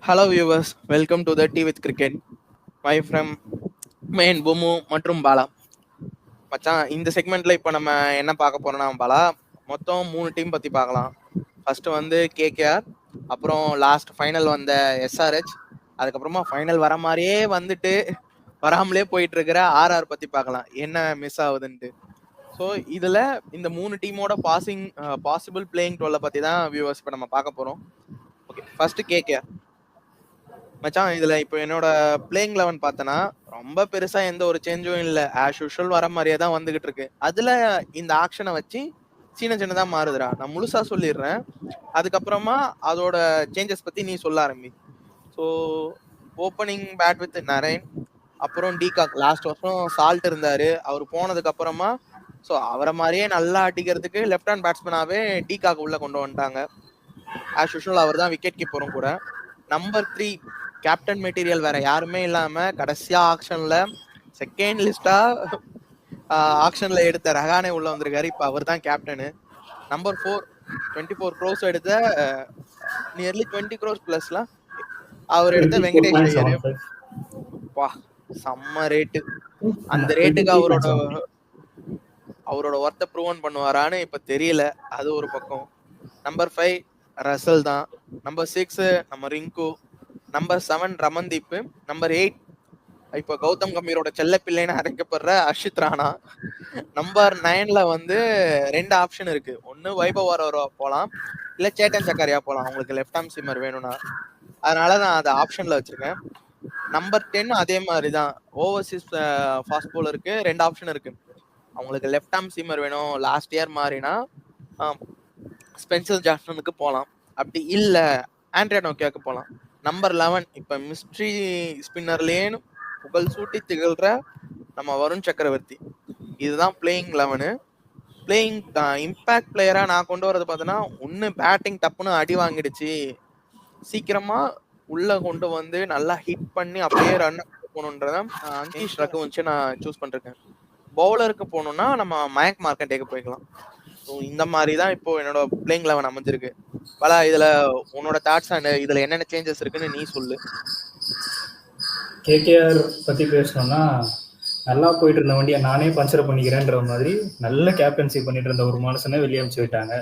Hello viewers, welcome to the T with cricket. My from main பூமு மற்றும் பாலா. மச்சான், இந்த செக்மெண்ட்ல இப்போ நம்ம என்ன பார்க்க போறோம்னா, பாலா மொத்தம் 3 டீம் பத்தி பார்க்கலாம். ஃபர்ஸ்ட் வந்து கேகேஆர், அப்புறம் லாஸ்ட் ஃபைனல் வந்த எஸ்ஆர்ஹெச், அதுக்கப்புறமா ஃபைனல் வர மாதிரியே வந்துட்டு வராமலே போயிட்டு இருக்கிற ஆர்ஆர் பத்தி பார்க்கலாம், என்ன மிஸ் ஆகுதுன்ட்டு. ஸோ இதுல இந்த 3 டீமோட பாசிபிள் பிளேயிங் 12 பத்தி தான் வியூவர்ஸ் இப்போ நம்ம பார்க்க போறோம். Okay, first KKR. மச்சான், இதுல இப்போ என்னோட பிளேயிங் 11 பார்த்தனா ரொம்ப பெருசா எந்த ஒரு சேஞ்சும் இல்லை. ஆஸ் யூஷுவல் வர மாதிரியே தான் வந்துகிட்டு இருக்கு. அதுல இந்த ஆக்ஷனை வச்சு சின்னதா மாறுதுடா. நான் முழுசா சொல்லிடுறேன், அதுக்கப்புறமா அதோட சேஞ்சஸ் பத்தி நீ சொல்ல ஆரம்பி. So opening bat with Narine, அப்புறம் டிகாக். லாஸ்ட் வருஷம் சால்ட் இருந்தாரு, அவர் போனதுக்கு அப்புறமா ஸோ அவரை மாதிரியே நல்லா அடிக்கிறதுக்கு லெஃப்ட் ஹேண்ட் பேட்ஸ்மேனாவே டிகாக் உள்ள கொண்டு வந்துட்டாங்க. ஆஸ் யூஷுவல் அவர் தான் விக்கெட் கீப்பரும் கூட. நம்பர் 3 கேப்டன் மெட்டீரியல் வேற யாருமே இல்லாம கடைசியா ஆக்ஷன்ல செகண்ட் லிஸ்டா ஆக்ஷன்ல எடுத்த ரஹானே உள்ள வந்திருக்காரு. இப்ப அவர் தான் கேப்டனு. நம்பர் 4 24 crores எடுத்த நியர்லி 20 crores பிளஸ்ல அவர் எடுத்த வெங்கடேஷ் ஐயர். வா, செம்ம ரேட்டு. அந்த ரேட்டுக்கு அவரோட ஒர்த்தை ப்ரூவன் பண்ணுவாரான்னு இப்ப தெரியல. அது ஒரு பக்கம். நம்பர் 5 ரசல் தான். நம்பர் 6 நம்ம ரிங்கு. நம்பர் 7 ரமன்தீப். நம்பர் 8 இப்போ கௌதம் கம்பீரோட செல்ல பிள்ளைன்னு அழைக்கப்படுற அர்ஷித் ராணா. நம்பர் 9ல வந்து 2 ஆப்ஷன் இருக்கு. ஒன்னு வைபவ் வரவரா போலாம், இல்ல சேட்டன் சக்காரியா போலாம், அவங்களுக்கு லெஃப்ட் ஆர்ம் சீமர் வேணும்னா. அதனால நான் அதை ஆப்ஷன்ல வச்சிருக்கேன். நம்பர் 10 அதே மாதிரி தான். ஓவர்சீஸ் ஃபாஸ்ட் போலருக்கு 2 ஆப்ஷன் இருக்கு. அவங்களுக்கு லெஃப்ட் ஆர்ம் சீமர் வேணும், லாஸ்ட் இயர் மாதிரினா ஸ்பென்சர் ஜாக்சனுக்கு போகலாம், அப்படி இல்ல ஆண்ட்ரியா நோக்கியாக்கு போகலாம். நம்பர் 11 இப்ப மிஸ்ட்ரி ஸ்பின்னர்லேன்னு புகழ் சூட்டி திகழ்ற நம்ம வருண் சக்கரவர்த்தி. இதுதான் பிளேயிங் 11. பிளேயிங் இம்பாக்ட் பிளேயரா நான் கொண்டு வரது பார்த்தோன்னா, ஒன்னு பேட்டிங் டப்புன்னு அடி வாங்கிடுச்சு, சீக்கிரமா உள்ள கொண்டு வந்து நல்லா ஹிட் பண்ணி அப்படியே ரன் போகணுன்றத அங்கீஷ் ரகுவன்ஷை நான் சூஸ் பண்ணிருக்கேன். பவுலருக்கு போகணும்னா நம்ம மயங்க் மார்க்கண்டேக்கு போய்க்கலாம். ஸோ இந்த மாதிரி தான் இப்போ என்னோட பிளேயிங் 11 அமைஞ்சிருக்கு. பலா, இதுல உன்னோட தாட்ஸ் அண்ட் இதுல என்னென்ன சேஞ்சஸ் இருக்குன்னு நீ சொல்லு. கேகேஆர் பத்தி பேசணும்னா, நல்லா போயிட்டு இருந்த வண்டியை நானே பஞ்சர் பண்ணிக்கிறேன்ற மாதிரி நல்ல கேப்டன்சி பண்ணிட்டு இருந்த ஒரு மனுஷனை வெளியே அனுப்பிச்சு விட்டாங்க.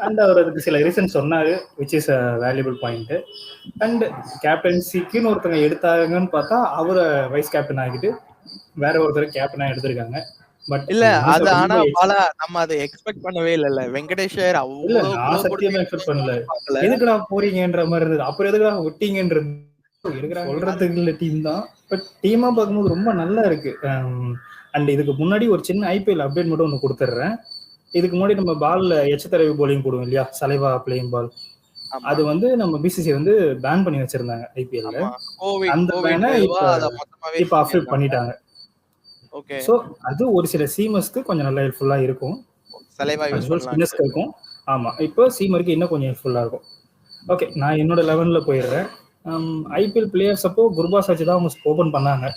அண்ட் அவர் அதுக்கு சில ரீசன் சொன்னாரு, which is a valuable point. And கேப்டன்சிக்குன்னு ஒருத்தங்க எடுத்தாங்கன்னு பார்த்தா அவரை வைஸ் கேப்டன் ஆகிட்டு வேற ஒருத்தர் கேப்டனா எடுத்திருக்காங்க. பட் இல்ல, அது ஆனா பாலா நம்ம அதை எக்ஸ்பெக்ட் பண்ணவே இல்ல. வெங்கடேஷ் ஐயர் இல்ல, நான் சத்தியமா எக்ஸ்பெக்ட் பண்ணல. எதுக்குடா போறீங்கன்ற மாதிரி இருந்தது. அப்புறம் எதுக்குடா விட்டீங்கன்றது சொல்றதுக்கு இல்ல டீம் தான். பட் டீமா பார்க்கும்போது ரொம்ப நல்லா இருக்கு. அண்ட் இதுக்கு முன்னாடி ஒரு சின்ன ஐபிஎல் அப்டேட் மட்டும் ஒன்று கொடுத்துட்றேன். இதுக்கு முன்னாடி நம்ம பால்ல எச்சத்தரவி போலிங் போடுவோம் இல்லையா, சலைவா பிளேயிங் பால், அது வந்து நம்ம பிசிசி வந்து பேன் பண்ணி வச்சிருந்தாங்க ஐபிஎல்ல. அந்த பேனை இப்ப அப்டேட் பண்ணிட்டாங்க. ஓகே, சோ அது ஒரு சில சீமர்ஸ்க்கு கொஞ்சம் நல்லா ஹெல்ப்ஃபுல்லா இருக்கும், சலைவா யூஸ் பண்ணலாம் இருக்கும். ஆமா, இப்போ சீமருக்கு இன்னும் கொஞ்சம் ஹெல்ப்ஃபுல்லா இருக்கும். ஓகே, நான் என்னோட 11ல போயிடுறேன். ஐபிஎல் பிளேயர்ஸ் அப்போ குர்பாஸ் வச்சு தான் அவங்க ஓபன் பண்ணாங்க.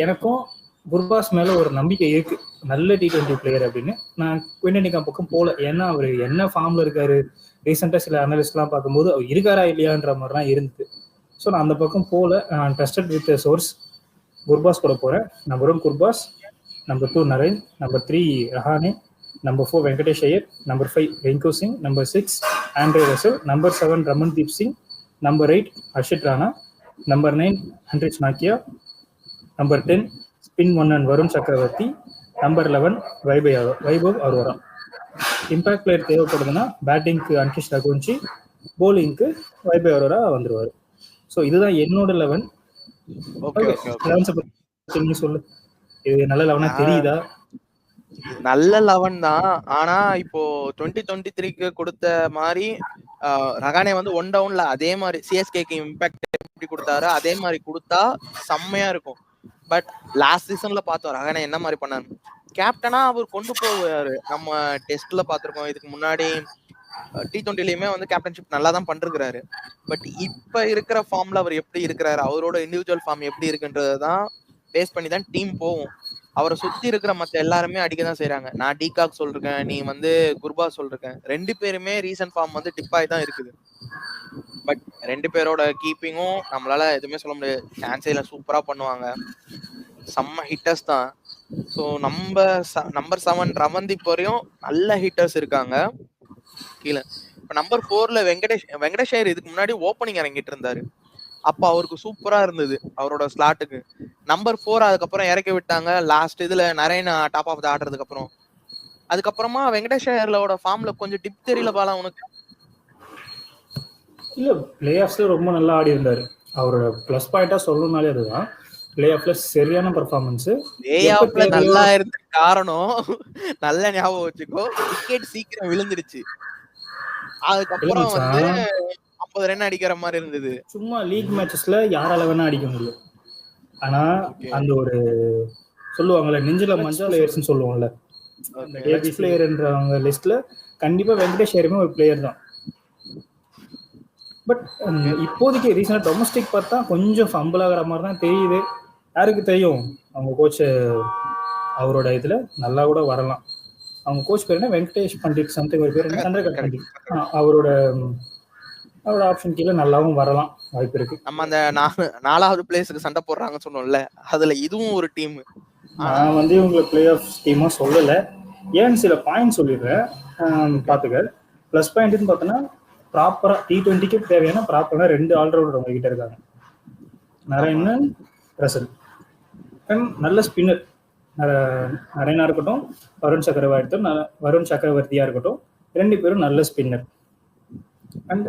எனக்கும் குர்பாஸ் மேல ஒரு நம்பிக்கை இருக்கு, நல்ல T20 பிளேயர் அப்படின்னு. நான் குவிண்டன் டிகாக் பக்கம் போல, ஏன்னா அவர் என்ன ஃபார்ம்ல இருக்காரு, ரீசெண்டா சில அனலிஸ்ட்லாம் பார்க்கும்போது அவர் இருக்காரா இல்லையான்ற மாதிரிலாம் இருந்தது. ஸோ நான் அந்த பக்கம் போல, ட்ரஸ்டட் வித் சோர்ஸ் குர்பாஸ் கூட போறேன். Number 1 Gurbaz, number 2 Narine, number 3 Rahane, number 4 Venkatesh Iyer, number 5 Rinku Singh, number 6 Andre Russell, number 7 Ramandeep Singh, number 8 Harshit Rana, number 9 Anrich நாக்கியா, நம்பர் 10 ஸ்பின் ஒன்னன் Varun Chakravarthy, number 11 Vaibhav Arora. Impact player தேவைப்படுதுன்னா பேட்டிங்க்கு அங்கீஷ் ரகுவன்ஷி, போலிங்க்கு வைபவ் அரோரா வந்துருவாரு. ஸோ இதுதான் என்னோட 11. சொல்லு, இது நல்ல 11 தெரியுதா? நல்ல 11 தான். ஆனா இப்போ 2023க்கு கொடுத்த மாதிரி ரகானே வந்து 1 டவுன்ல அதே மாதிரி சிஎஸ்கேக்கு இம்பாக்ட் எப்படி கொடுத்தாரு அதே மாதிரி கொடுத்தா செம்மையா இருக்கும். பட் லாஸ்ட் சீசன்ல பார்த்தோம் ரகானே என்ன மாதிரி பண்ணாரு. கேப்டனா அவர் கொண்டு போவாரு. நம்ம டெஸ்ட்ல பார்த்திருக்கோம், இதுக்கு முன்னாடி T20லயுமே வந்து கேப்டன்ஷிப் நல்லா தான் பண்ணிருக்கிறாரு. பட் இப்ப இருக்கிற ஃபார்ம்ல அவர் எப்படி இருக்கிறாரு, அவரோட இண்டிவிஜுவல் ஃபார்ம் எப்படி இருக்குன்றதுதான் பேஸ் பண்ணி தான் டீம் போகும். அவரை சுத்தி இருக்கிற மத்த எல்லாருமே அடிக்கதான் செய்யறாங்க. நான் டிகாக் சொல்றேன், நீ வந்து குர்பாஸ் சொல்றேன், 2 பேருமே ரீசன்ட் ஃபார்ம் வந்து டிப்பாய் தான் இருக்குது. பட் 2 பேரோட கீப்பிங்கும் நம்மளால எதுவுமே சொல்ல முடியாது. சான்ஸே இல்ல, சூப்பரா பண்ணுவாங்க, செம்ம ஹிட்டர்ஸ் தான். ஸோ நம்பர் 7 ரமன்தீப் வரையும் நல்ல ஹிட்டர்ஸ் இருக்காங்க கீழே. இப்போ நம்பர் 4ல வெங்கடேஷ் ஐயர் இதுக்கு முன்னாடி ஓப்பனிங் இறங்கிட்டு இருந்தாரு. அப்ப அவருக்கு சூப்பரா இருந்தது அவரோட ஸ்லாட்டுக்கு. நம்பர் 4 அதுக்கப்புறம் இறக்கி விட்டாங்க லாஸ்ட் இதுல நரேன் டாப் ஆஃப் த ஆடுறதுக்கு அப்புறம். அதுக்கப்புறமா வெங்கடேஷ் ஐயர்லோட ஃபார்ம்ல கொஞ்சம் டிப் தெரியல பாலா உனக்கு? இல்ல, பிளே ஆஃப்ஸ்ல ரொம்ப நல்லா ஆடி இருந்தாரு. அவரோட பிளஸ் பாயிண்டா சொல்லணும்னாலே அதுதான், பிளே ஆஃப்ல சரியான பெர்ஃபார்மன்ஸ். பிளே ஆஃப்ல நல்லா இருந்த காரணம் நல்ல ஞாபகம் வச்சுக்கோ, விக்கெட் சீக்கிரம் விழுந்துருச்சு. அதுக்கப்புறம் வந்து 50 ரன் அடிக்கிற மாதிரி இருந்தது. சும்மா லீக் மேட்சஸ்ல யாரால வேணா அடிக்க முடியும். ஆனா அந்த ஒரு சொல்லுவாங்கல்ல, நெஞ்சில மஞ்சள் லேயர்ஸ்னு சொல்லுவாங்கல்ல, அந்த ஏபிசி பிளேயர்ன்றவங்க லிஸ்ட்ல கண்டிப்பா வெங்கடேஷ் ஐயருமே ஒரு பிளேயர் தான். பட் இப்போதைக்கு ரீசெண்டாக டொமஸ்டிக் பார்த்தா கொஞ்சம் ஃபம்பிள் ஆகிற மாதிரி தான் தெரியுது. யாருக்கு தெரியும், அவங்க கோச் அவரோட இதில் நல்லா கூட வரலாம். அவங்க கோச் பேர் என்ன, வெங்கடேஷ் பண்டிட் சம்திங் ஒரு பேர், சந்திரகாந்த் பண்டிட். அவரோட ஆப்ஷன் கீழே நல்லாவும் வரலாம், வாய்ப்பு இருக்கு. நம்ம அந்த 4வது பிளேஸுக்கு சண்டை போடுறாங்கன்னு சொன்னோம்ல, அதுல இதுவும் ஒரு டீம். நான் வந்து இவங்களை பிளே ஆஃப் டீமா சொல்லலை, ஏன்னு சில பாயிண்ட் சொல்லிடுறேன் பார்த்துக்க. ப்ளஸ் பாயிண்ட்னு பார்த்தோன்னா ப்ராப்பரா T20க்கு தேவையான ப்ராப்பரா 2 ஆல்ரவுண்டர் அவங்க கிட்ட இருக்காங்க, நரேன் ரசல். நல்ல ஸ்பின்னர் நரேனா இருக்கட்டும், வருண் சக்கரவர்த்தியா இருக்கட்டும், 2 பேரும் நல்ல ஸ்பின்னர். அண்ட்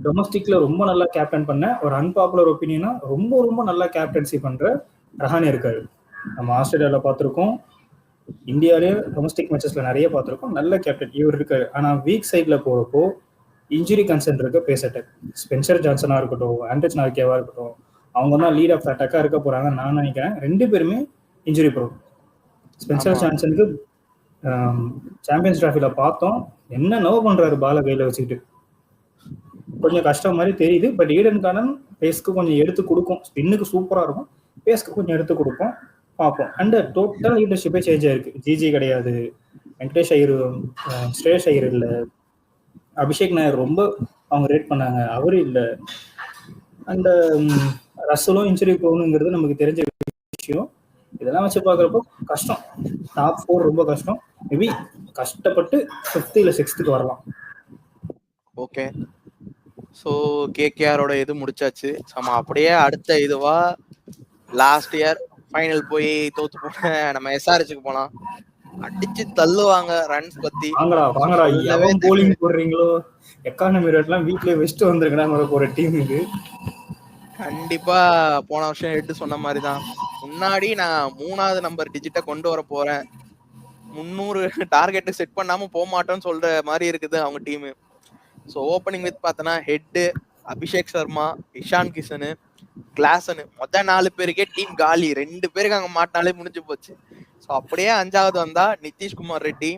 டொமஸ்டிக்ல ரொம்ப நல்லா கேப்டன் பண்ண, ஒரு அன்பாப்புலர் ஒப்பீனியனா ரொம்ப ரொம்ப நல்லா கேப்டன்சி பண்ற ரஹானே இருக்காரு. நம்ம ஆஸ்திரேலியாவில் பார்த்துருக்கோம், இந்தியாவிலேயே டொமஸ்டிக் மேட்சஸ்ல நிறைய பார்த்துருக்கோம், நல்ல கேப்டன் இவர் இருக்காரு. ஆனா வீக் சைட்ல போறப்போ இன்ஜுரி கன்சர்ன் இருக்க பேசட்டேன். ஸ்பென்சர் ஜான்சனா இருக்கட்டும், ஆண்ட்ரஸ் நார்கேவா இருக்கட்டும், அவங்க தான் லீட் ஆஃப் அட்டாக்கா இருக்க போறாங்க நான் நினைக்கிறேன். 2 பேருமே இன்ஜுரி ப்ரோ. ஸ்பென்சர் ஜான்சனுக்கு சாம்பியன்ஸ் டிராஃபில பார்த்தோம், என்ன நோ பண்றாரு பால கையில வச்சுக்கிட்டு, கொஞ்சம் கஷ்டம் மாதிரி தெரியுது. பட் ஈடன் கார்டன் பேஸ்க்கு கொஞ்சம் எடுத்து கொடுக்கும், ஸ்பின்னுக்கு சூப்பரா இருக்கும், பேஸ்க்கு கொஞ்சம் எடுத்து கொடுக்கும், பார்ப்போம். அண்ட் டோட்டல் லீடர்ஷிப்பே சேஞ்ச் ஆயிருக்கு. ஜிஜி கிடையாது, வெங்கடேஷ் ஐயர், ஸ்ரேஷ் ஐயர் இல்லை, அபிஷேக் நாயர் ரொம்ப அவங்க ரேட் பண்ணாங்க, அவரு இல்லை. அண்ட் ரசலும் இன்ஜுரி போகணுங்கிறது நமக்கு தெரிஞ்ச விஷயம். இதெல்லாம் வச்சு பார்க்குறப்போ கஷ்டம், டாப் 4 ரொம்ப கஷ்டம். மேபி கஷ்டப்பட்டு 5th இல்ல 6th வரலாம். ஓகே, ஸோ கேகேஆரோட இது முடிச்சாச்சு. நம்ம அப்படியே அடுத்த இதுவா லாஸ்ட் இயர் ஃபைனல் போய் தோத்து போன நம்ம எஸ்ஆர்ஹெச்சுக்கு போலாம். அடிச்சு தள்ளுவாங்க ரன்ஸ் பத்தி. வாங்கடா எவன் போலிங் போடுறீங்களோ, எக்கானமி ரேட்லாம் வீட்லயே வெஸ்ட் வந்திருக்கா போற டீம் இது. கண்டிப்பா போன வருஷம் எடுத்து சொன்ன மாதிரி தான், முன்னாடி நான் 3வது நம்பர் டிஜிட்டை கொண்டு வர போறேன், 300 டார்கெட் செட் பண்ணாம போக மாட்டோம்னு சொல்ற மாதிரி இருக்குது அவங்க டீமு. ஸோ ஓப்பனிங் வித் பார்த்தோன்னா ஹெட்டு அபிஷேக் சர்மா, இஷான் கிஷனு, கிளாசனு, மொத்த 4 பேருக்கே டீம் காலி. 2 பேருக்கு அங்கே மாட்டினாலே முடிஞ்சு போச்சு. ஸோ அப்படியே 5வது வந்தா Nitish Kumar Reddy,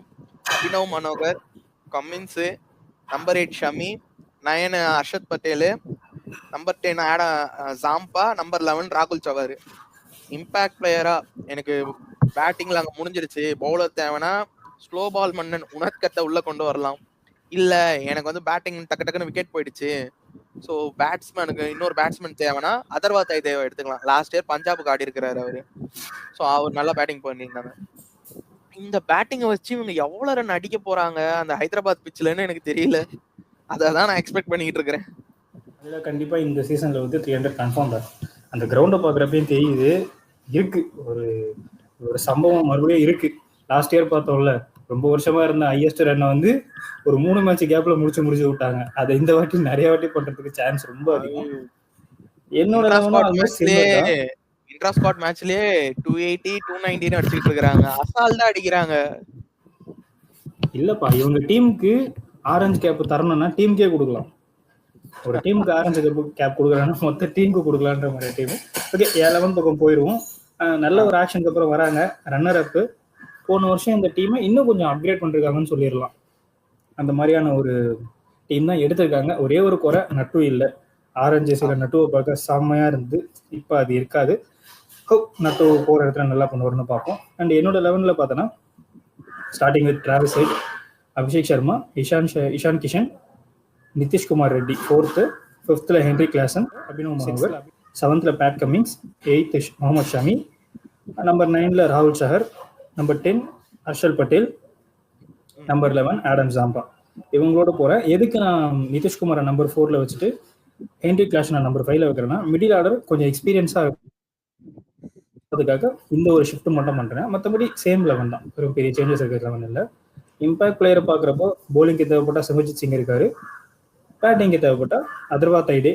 Abhinav Manohar, Cummins, number 8 Shami, 9 Harshad Patel, number 10 Zampa, number 11 ராகுல் சவார். இம்பாக்ட் பிளேயரா எனக்கு பேட்டிங்ல அங்கே முடிஞ்சிருச்சு, பவுலர் தேவைன்னா ஸ்லோ பால் மன்னன் உனத்கத்தை உள்ள கொண்டு வரலாம், இல்ல எனக்கு வந்து பேட்டிங் டக்கு டக்குன்னு விக்கெட் போயிடுச்சு, ஸோ பேட்ஸ்மேனுக்கு இன்னொரு பேட்ஸ்மேன் தேவைன்னா அதர்வா தைதேவா எடுத்துக்கலாம். லாஸ்ட் இயர் பஞ்சாபுக்கு ஆடி இருக்கிறாரு அவரு, ஸோ அவர் நல்லா பேட்டிங் பண்ணியிருந்தாங்க. இந்த பேட்டிங்கை வச்சு இவங்க எவ்வளவு ரன் அடிக்க போறாங்க அந்த ஹைதராபாத் பிச்சிலன்னு எனக்கு தெரியல, அதை தான் நான் எக்ஸ்பெக்ட் பண்ணிட்டு இருக்கிறேன். அதில் கண்டிப்பா இந்த சீசன்ல வந்து 300 கன்ஃபார்ம் தான். அந்த கிரவுண்டை பார்க்குறப்பையும் தெரியுது, இருக்கு ஒரு சம்பவம் மறுபடியும் இருக்கு. லாஸ்ட் இயர் பார்த்தோம்ல, ரொம்ப வருஷமா இருந்த ஹையஸ்ட் ரன்னை வந்து ஒரு 3 மேட்ச் கேப்ல முடிச்சு விட்டாங்க. அதை இந்த வாட்டி நிறைய வாட்டி பண்றதுக்கு சான்ஸ் ரொம்ப அதிகம். என்னோட இன்ட்ரா ஸ்குவாட் மேட்ச்லயே 280 290 அடிச்சிட்டு இருக்காங்க, அசால்ட்டா அடிக்கிறாங்க. இல்லப்பா, இவங்க டீமுக்கு ஆரஞ்சு கேப் தரணும்னா டீமுக்கே கொடுக்கலாம். ஒரு டீமுக்கு ஆரஞ்சு கேப் கொடுக்குறாங்கன்னா மொத்த டீமுக்கு கொடுக்கலான்ற மாதிரி டீம். ஓகே, 11 பக்கம் போயிடுவோம். நல்ல ஒரு ஆக்ஷனுக்கு அப்புறம் வராங்க ரன்னர் அப். போன வருஷம் இந்த டீமை இன்னும் கொஞ்சம் அப்கிரேட் பண்ணிருக்காங்கன்னு சொல்லிடலாம். அந்த மாதிரியான ஒரு டீம் தான் எடுத்திருக்காங்க. ஒரே ஒரு குறை, நட்டு இல்லை. ஆரஞ்சு சில நட்டுவை பார்க்க செம்மையா இருந்து, இப்போ அது இருக்காது. நட்டு போற இடத்துல நல்லா பண்ணுவார்னு பார்ப்போம். அண்ட் என்னோட 11ல பார்த்தோன்னா starting with Travis Head, Abhishek Sharma, Ishan Kishan, Nitishkumar Reddy 4th, 5th Heinrich Klaasen, Abhinav Manohar, 7th Pat Cummins, 8th Mohammed Shami, number 9 ராகுல் Chahar, number 10 Harshal Patel, number 11 Adam Zampa. இவங்களோட போறேன். எதுக்கு நான் நிதிஷ்குமாரை நம்பர் 4ல வச்சுட்டு ஹென்ரி கிளாஸ் நான் நம்பர் 5ல வைக்கிறேன்னா, மிடில் ஆர்டர் கொஞ்சம் எக்ஸ்பீரியன்ஸா அதுக்காக இந்த ஒரு ஷிஃப்ட் மட்டும் பண்றேன். மற்றபடி சேம் லெவன் தான், ஒரு பெரிய சேஞ்சஸ் இருக்கிற லெவன் இல்லை. இம்பாக்ட் பிளேயரை பார்க்குறப்போ போலிங்க்கு தேவைப்பட்டா சிவஜித் சிங் இருக்காரு, பேட்டிங்க்கு தேவைப்பட்டா அதர்வா தைடே,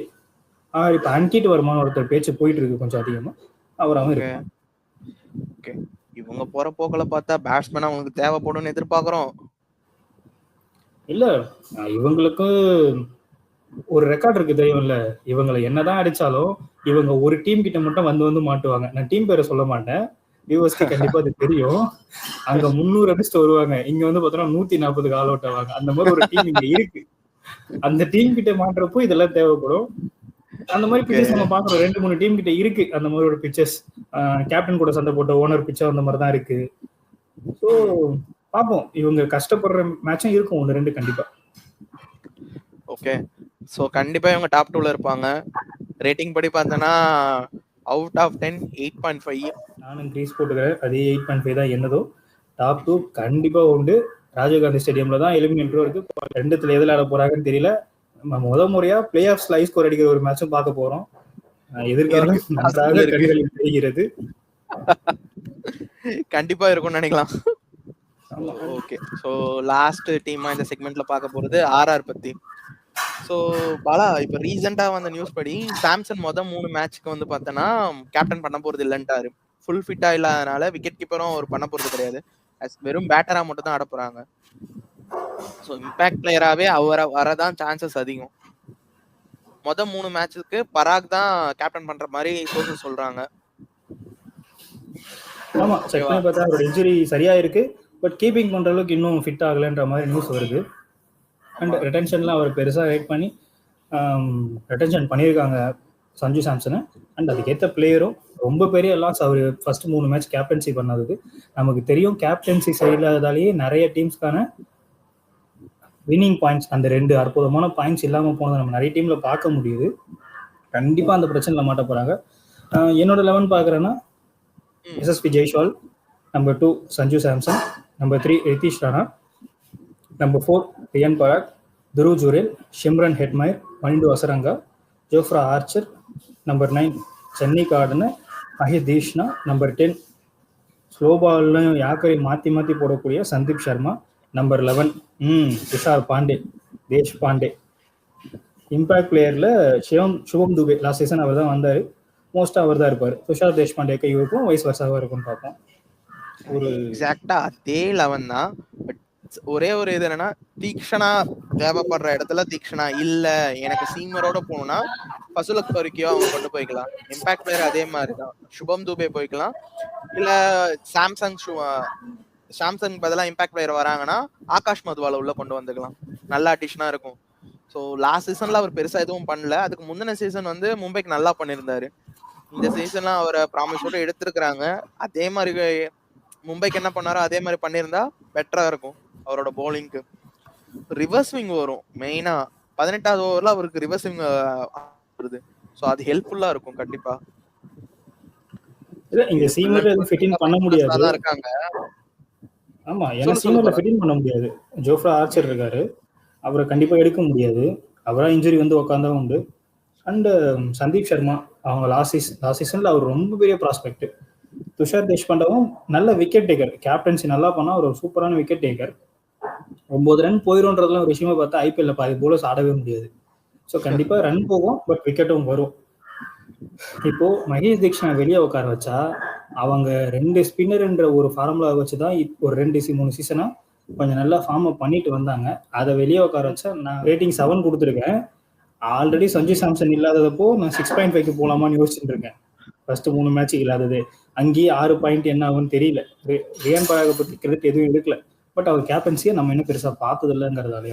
இப்போ அன்கிட் வருமான ஒருத்தர் பேச்சு போயிட்டு இருக்கு கொஞ்சம் அதிகமா, அவராகவும் இருக்கு. இவங்க போற போக்கில் பார்த்தா பேட்ஸ்மேன் அவங்களுக்கு தேவைப்படும்னு எதிர்பார்க்குறோம். இல்ல இவங்களுக்கு ஒரு ரெக்கார்ட் இருக்கு தெரியும்ல, இவங்களை என்னதான் அடிச்சாலும் இவங்க ஒரு டீம் கிட்ட மட்டும் வந்து மாட்டுவாங்க. நான் டீம் பேரை சொல்ல மாட்டேன், வியூவர்ஸ்க்கு கண்டிப்பா அது தெரியும். அங்க 300 அடிச்சுட்டு வருவாங்க, இங்க வந்து பார்த்தோம்னா 140 ஆல் அவுட் ஆவாங்க. அந்த மாதிரி ஒரு டீம் இங்க இருக்கு. அந்த டீம் கிட்ட மாட்டுறப்போ இதெல்லாம் தேவைப்படும். அந்த மாதிரி பிச்சர்ஸ் நம்ம பாக்குறோம், 2-3 டீம் கிட்ட இருக்கு அந்த மாதிரி ஒரு பிச்சர்ஸ். கேப்டன் கூட சண்டை போட்ட ஓனர் பிச்சர் அந்த மாதிரி தான் இருக்கு. ஸோ பார்ப்போம், இவங்க கஷ்டப்படுற மேட்சும் இருக்கும் 1-2 கண்டிப்பா. ஓகே, ஸோ கண்டிப்பா இவங்க டாப் 2ல இருப்பாங்க. ரேட்டிங் படி பார்த்தோன்னா அவுட் ஆஃப் 10 8.5. நானும் கிரீஸ் போட்டுக்கிறேன், அதே 8.5 தான் என்னதோ. டாப் 2 கண்டிப்பா உண்டு. ராஜீவ்காந்தி ஸ்டேடியம்ல தான் எலிமினேட்டரும் இருக்கு. 2த்துல எதில் ஆட போறாங்கன்னு தெரியல. நம்ம முறையா பிளே ஆஃப்ஸ்ல ஹை ஸ்கோர் அடிக்கிற ஒரு மேட்சும் பார்க்க போறோம். எதிர்காலம் நன்றாக கண்களில் தெரிகிறது. கண்டிப்பா இருக்கும்னு நினைக்கலாம். ஓகே, ஸோ லாஸ்ட் டீமா இந்த செக்மெண்ட்ல பார்க்க போறது ஆர்ஆர் பத்தி. ஸோ பாலா, இப்போ ரீசெண்டா வந்த நியூஸ் படி சாம்சன் 3 மேட்ச்க்கு வந்து பார்த்தோன்னா கேப்டன் பண்ண போறது இல்லைன்ட்டாரு. ஃபுல் ஃபிட்டா இல்லாதனால விக்கெட் கீப்பரும் அவர் பண்ண போறது கிடையாது, வெறும் பேட்டரா மட்டும் தான் ஆட போறாங்க. ஸோ இம்பாக்ட் பிளேயராகவே அவரை வரதான் சான்சஸ் அதிகம். 3 மேட்சுக்கு பராக் தான் கேப்டன் பண்ற மாதிரி சோர்சஸ் சொல்றாங்க. ஆமா, செக் பண்ணி பார்த்தா அவரோட இன்ஜுரி சரியா இருக்கு, பட் கீப்பிங் பண்ற அளவுக்கு இன்னும் ஃபிட் ஆகலன்ற மாதிரி நியூஸ் வருது. அண்ட் ரிட்டென்ஷன்லாம் அவர் பெருசா வெயிட் பண்ணி ரிட்டென்ஷன் பண்ணியிருக்காங்க சஞ்சு சாம்சனை. அண்ட் அதுக்கேற்ற பிளேயரும் ரொம்ப பெரிய லாஸ். அவர் ஃபர்ஸ்ட் 3 மேட்ச் கேப்டன்சி பண்ணதுக்கு நமக்கு தெரியும். கேப்டன்சி சரியில்லாததாலேயே நிறைய டீம்ஸ்க்கான வின்னிங் பாயிண்ட்ஸ், அந்த 2 அற்புதமான பாயிண்ட்ஸ் இல்லாமல் போனதை நம்ம நிறைய டீம்ல பார்க்க முடியுது. கண்டிப்பா அந்த பிரச்சனைல மாட்ட போறாங்க. என்னோட 11 பார்க்குறேன்னா எஸ்எஸ்பி Jaiswal, number 2 Sanju Samson, number 3 Nitish Rana, number 4 Riyan Parag, Dhruv Jurel, Shimron Hetmyer, Wanindu Hasaranga, Jofra Archer, number 9 சென்னி கார்டனர், அஹித் தீஷ்னா, நம்பர் 10 ஸ்லோ பால்லையும் யாக்கரை மாற்றி மாற்றி போடக்கூடிய சந்தீப் சர்மா, நம்பர் 11 துஷார் பாண்டே, தேஷ் பாண்டே. இம்பாக்ட் பிளேயர்ல சுபம் துபே லாஸ்ட் சீசன் அவர் தான் வந்தாரு, மோஸ்டா அவர் தான் இருப்பார். துஷார் தேஷ் பாண்டே கை இருக்கும், வயசு வருஷாக இருக்கும்னு பார்ப்போம். ஒரு எக்ஸாக்டா அதே 11 தான். பட் ஒரே ஒரு இது என்னன்னா, தீக்ஷனா தேவைப்படுற இடத்துல தீக்ஷனா இல்ல, எனக்கு சீமரோட போகணும்னா பசுலக் பருக்கியோ அவங்க கொண்டு போய்க்கலாம். இம்பாக்ட் பிளேயர் அதே மாதிரி தான், சுபம் துபே போய்க்கலாம். இல்ல சாம்சங் பதிலாக இம்பாக்ட் பிளேயர் வராங்கன்னா ஆகாஷ் மதுவால உள்ள கொண்டு வந்துக்கலாம், நல்ல அடிஷனா இருக்கும். ஸோ லாஸ்ட் சீசன்ல அவர் பெருசா எதுவும் பண்ணல. அதுக்கு முந்தின சீசன் வந்து மும்பைக்கு நல்லா பண்ணியிருந்தாரு. இந்த சீசன்லாம் அவரை ப்ராமிஸோட எடுத்திருக்கிறாங்க. அதே மாதிரி மும்பைக்கு என்ன பண்ணாரோ அதே மாதிரி பண்ணியிருந்தா பெட்டரா இருக்கும். அவரோட பவுலிங்க்கு ரிவர்ஸ் ஸ்விங் வரும், மெயினா 18வது ஓவர்ல அவருக்கு ரிவர்ஸ் ஸ்விங் வருது. ஸோ அது ஹெல்ப்ஃபுல்லா இருக்கும் கண்டிப்பா. இங்க சீமர்ல ஃபிட்டிங் பண்ண முடியாது இருக்காங்க. ஆமா, ஏன்னா சீமர்ல ஃபிட்டிங் பண்ண முடியாது. ஜோஃப்ரா ஆர்ச்சர் இருக்காரு, அவரை கண்டிப்பா எடுக்க முடியாது. அவரா இன்ஜுரி வந்து உட்காந்தா உண்டு. அண்ட் சந்தீப் சர்மா அவங்க லாஸ்ட் சீசன்ல அவர் ரொம்ப பெரிய ப்ராஸ்பெக்ட். துஷார் தேஷ்பாண்டேவும் நல்ல விக்கெட் டேக்கர், கேப்டன்சி நல்லா பண்ணா அவர் ஒரு சூப்பரான விக்கெட் டேக்கர். 9 ரன் போயிடும்ன்றதுலாம் ஒரு விஷயமா பார்த்தா ஐபிஎல்ல பாதி போலர்ஸ் ஆடவே முடியாது. ஸோ கண்டிப்பா ரன் போகும், பட் விக்கெட்டும் வரும். இப்போ மகேஷ் தீக்ஷனா வெளியே உட்கார வச்சா அவங்க 2 ஸ்பின்னர்ன்ற ஒரு ஃபார்முலா வச்சுதான் ஒரு 2-3 சீசனா கொஞ்சம் நல்லா ஃபார்ம் அப் பண்ணிட்டு வந்தாங்க. அதை வெளியே உட்கார வச்சா நான் ரேட்டிங் 7 கொடுத்துருக்கேன். ஆல்ரெடி சஞ்சு சாம்சன் இல்லாதப்போ நான் 6.5க்கு போலாமான்னு யோசிச்சுட்டு இருக்கேன். ஃபர்ஸ்ட் 3 மேட்சுக்கு இல்லாதது, அங்கேயே 6 பாயிண்ட் என்ன ஆகும்னு தெரியல. ரியான் பராகை பத்தி கிரெடிட் எதுவும் எடுக்கல, பட் அவர் கேப்டன்சியை நம்ம இன்னும் பெருசா பார்த்தது இல்லைங்கிறதால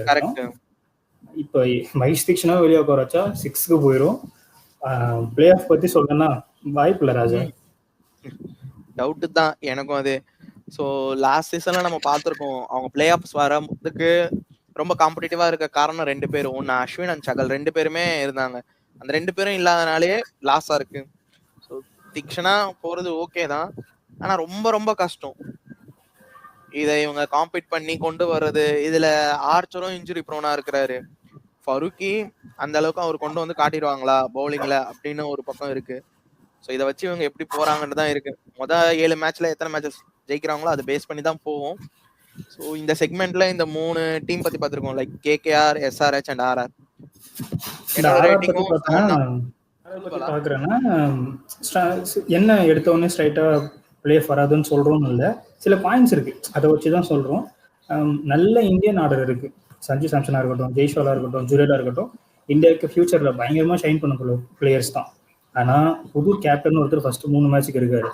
இப்போ மகேஷ் தீக்ஷனா வெளியே உட்கார வச்சா 6க்கு போயிடும். பிளே ஆஃப் பத்தி சொல்லணும்னா வாய்ப்பு இல்லை ராஜா, டவுட் தான் எனக்கும் அது. ஸோ லாஸ்ட் சீசன்ல நம்ம பார்த்துருக்கோம், அவங்க பிளே ஆஃப்ஸ் வரதுக்கு ரொம்ப காம்படிட்டிவா இருக்க காரணம் 2 பேர். ஒன்னு அஸ்வின் அண்ட் சகல் 2 பேருமே இருந்தாங்க. அந்த 2 பேரும் இல்லாதனாலேயே லாஸா இருக்கு. ஸோ திக்ஷனா போறது ஓகே தான். ஆனா ரொம்ப ரொம்ப கஷ்டம். இதை இவங்க காம்பீட் பண்ணி கொண்டு வர்றது. இதுல ஆர்ச்சரும் இன்ஜுரி ப்ரோனா இருக்கிறாரு. ஃபருக்கி அந்த அளவுக்கு அவர் கொண்டு வந்து காட்டிடுவாங்களா பவுலிங்ல அப்படின்னு ஒரு பக்கம் இருக்கு. ஸோ இதை வச்சு இவங்க எப்படி போறாங்கன்னு தான் இருக்கு. 7 மேட்ச்ல எத்தனை மேட்சஸ் ஜெயிக்கிறாங்களோ அதை பேஸ் பண்ணி தான் போவோம். ஸோ இந்த செக்மெண்ட்ல இந்த 3 டீம் பத்தி பார்த்திருக்கோம். Like KKR, SRH and RR. என்னோட ரேட்டிங்கும் பாக்குறேன்னா என்ன எடுத்த உடனே ஸ்ட்ரைட்டா பிளே வராதுன்னு சொல்றோம் இல்ல, சில பாயிண்ட்ஸ் இருக்கு, அதை வச்சுதான் சொல்றோம். நல்ல இந்தியன் ஆர்டர் இருக்கு. சஞ்சு சாம்சனா இருக்கட்டும், ஜெய்ஷ்வாலா இருக்கட்டும், ஜுரேலா இருக்கட்டும், இந்தியாவுக்கு ஃபியூச்சர்ல பயங்கரமா ஷைன் பண்ண பிளேயர்ஸ் தான். ஆனா புது கேப்டன் ஒருத்தர் ஃபர்ஸ்ட் 3 மேட்சுக்கு இருக்காரு.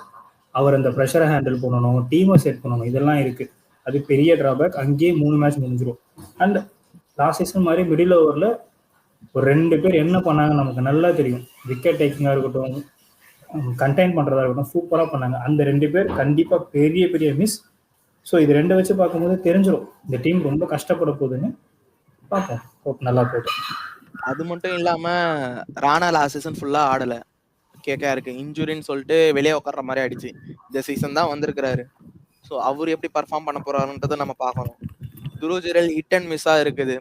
அவர் அந்த ப்ரெஷரை ஹேண்டில் பண்ணணும், டீமை செட் பண்ணணும், இதெல்லாம் இருக்கு. அது பெரிய டிராபேக். அங்கேயே 3 மேட்ச் முடிஞ்சிடும். அண்ட் லாஸ்ட் சீசன் மாதிரி மிடில் ஓவர்ல ஒரு 2 பேர் என்ன பண்ணாங்க நமக்கு நல்லா தெரியும். விக்கெட் டேக்கிங்கா இருக்கட்டும், கண்டெயின் பண்றதா இருக்கட்டும், சூப்பரா பண்ணாங்க. அந்த 2 பேர் கண்டிப்பா பெரிய பெரிய மிஸ். ஸோ இது 2 வச்சு பார்க்கும்போது தெரிஞ்சிடும் இந்த டீம் ரொம்ப கஷ்டப்பட போகுதுன்னு. பார்ப்போம், ஹோப் நல்லா போகும். அது மட்டும் இல்லாம ராணா லாஸ்ட் சீசன் ஃபுல்லா ஆடல. கேகேஆருக்கு இன்ஜுரின்னு சொல்லிட்டு வெளியே உட்கார்ற மாதிரி ஆயிடுச்சு. இந்த சீசன் தான் வந்திருக்கிறாரு. ஸோ அவர் எப்படி பர்ஃபார்ம் பண்ண போறாருன்றதை நம்ம பார்க்கணும். துருஜிரல் ஹிட் அண்ட் மிஸ்ஸா இருக்குது.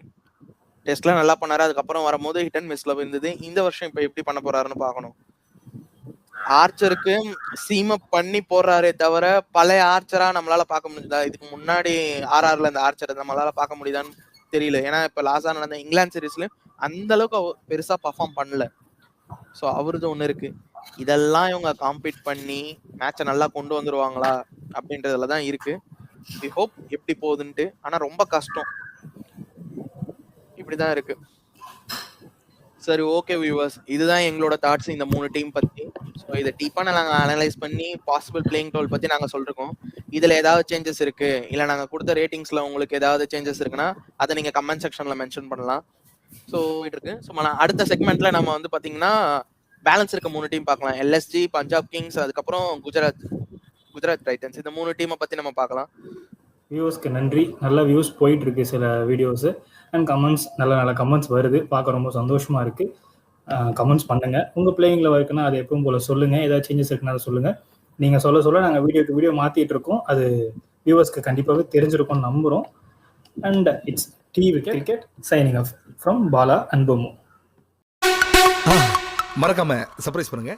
டெஸ்ட்ல நல்லா பண்ணாரு, அதுக்கப்புறம் வரும்போது ஹிட் அண்ட் மிஸ்ல இருந்தது. இந்த வருஷம் இப்ப எப்படி பண்ண போறாருன்னு பார்க்கணும். ஆர்ச்சருக்கு சீம் அப் பண்ணி போடுறாரே தவிர பழைய ஆர்ச்சரா நம்மளால பார்க்க முடியுதா? இதுக்கு முன்னாடி ஆர்ஆர்ல இந்த ஆர்ச்சரை நம்மளால பார்க்க முடியுதான்னு தெரியல. ஏன்னா இப்ப லாஸ்டா நடந்த இங்கிலாந்து சீரீஸ்ல அந்த அளவுக்கு பெருசா பர்ஃபார்ம் பண்ணல. ஸோ அவரது ஒண்ணு இருக்கு. இதெல்லாம் இவங்க காம்பீட் பண்ணி மேட்சை நல்லா கொண்டு வந்துருவாங்களா அப்படின்றதுலதான் இருக்கு. வி ஹோப் எப்படி போகுதுன்ட்டு. ஆனா ரொம்ப கஷ்டம். இப்படிதான் இருக்கு. சரி, ஓகே வியூவர்ஸ், இதுதான் எங்களோட தாட்ஸ் இந்த 3 டீம் பத்தி. ஸோ இதை டீப்பா நாங்க அனலைஸ் பண்ணி பாசிபிள் பிளேயிங் டோல் பத்தி நாங்க சொல்லிருக்கோம். இதுல ஏதாவது சேஞ்சஸ் இருக்கு, இல்ல நாங்க கொடுத்த ரேட்டிங்ஸ்ல உங்களுக்கு ஏதாவது சேஞ்சஸ் இருக்குன்னா அதை நீங்க கமெண்ட் செக்ஷன்ல மென்ஷன் பண்ணலாம். ஸோ இருக்கு. ஸோ அடுத்த செக்மெண்ட்ல நம்ம வந்து பாத்தீங்கன்னா பேலன்ஸ் இருக்க 3 டீம் பார்க்கலாம். எல்எஸ்ஜி, பஞ்சாப் கிங்ஸ், அதுக்கப்புறம் குஜராத் டைட்டன்ஸ். இந்த 3 டீமை பத்தி நம்ம பார்க்கலாம். வியூஸ்க்கு நன்றி. நல்ல வியூஸ் போயிட்டு இருக்கு சில வீடியோஸ் அண்ட் கமெண்ட்ஸ். நல்ல கமெண்ட்ஸ் வருது, பார்க்க ரொம்ப சந்தோஷமா இருக்கு. கமெண்ட்ஸ் பண்ணுங்க. உங்க பிளேயிங்ல இருக்குன்னா அதை எப்பவும் போல சொல்லுங்க. ஏதாவது சேஞ்சஸ் இருக்குன்னா அதை சொல்லுங்க. நீங்க சொல்ல நாங்கள் வீடியோக்கு வீடியோ மாத்திட்டு இருக்கோம். அது வியூவர்ஸ்க்கு கண்டிப்பாகவே தெரிஞ்சிருக்கும் நம்புறோம். And it's tea with cricket signing off from Bala and Bommu. மறக்காம சர்ப்ரைஸ் பண்ணுங்க.